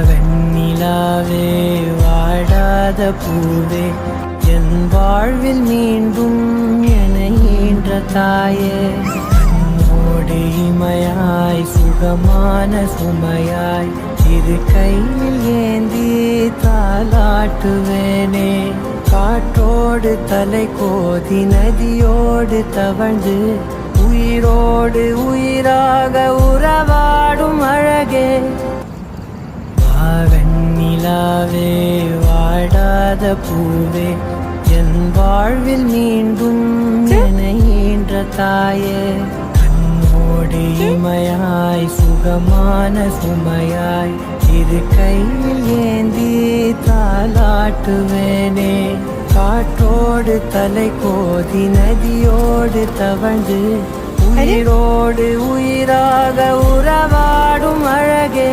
வெண்ணிலாவே வாடாத பூவே என் வாழ்வில் மீண்டும் என ஈன்ற தாயே கண்ணோடு இமையாய் சுகமான சுமையாய் இரு கையில் ஏந்தி தாலாட்டுவேனே காற்றோடு தலை கோதி நதியோடு தவழ்ந்து உயிரோடு உயிராக உறவாடும் அழகே வெண்ணிலாவே வாடாத பூவே என் வாழ்வில் மீண்டும் என ஈன்ற தாயே கண்ணோடு இமையாய் சுகமான சுமையாய் இரு கையில் ஏந்தி தாலாட்டுவேனே காற்றோடு தலை கோதி நதியோடு தவழ்ந்து உயிரோடு உயிராக உறவாடும் அழகே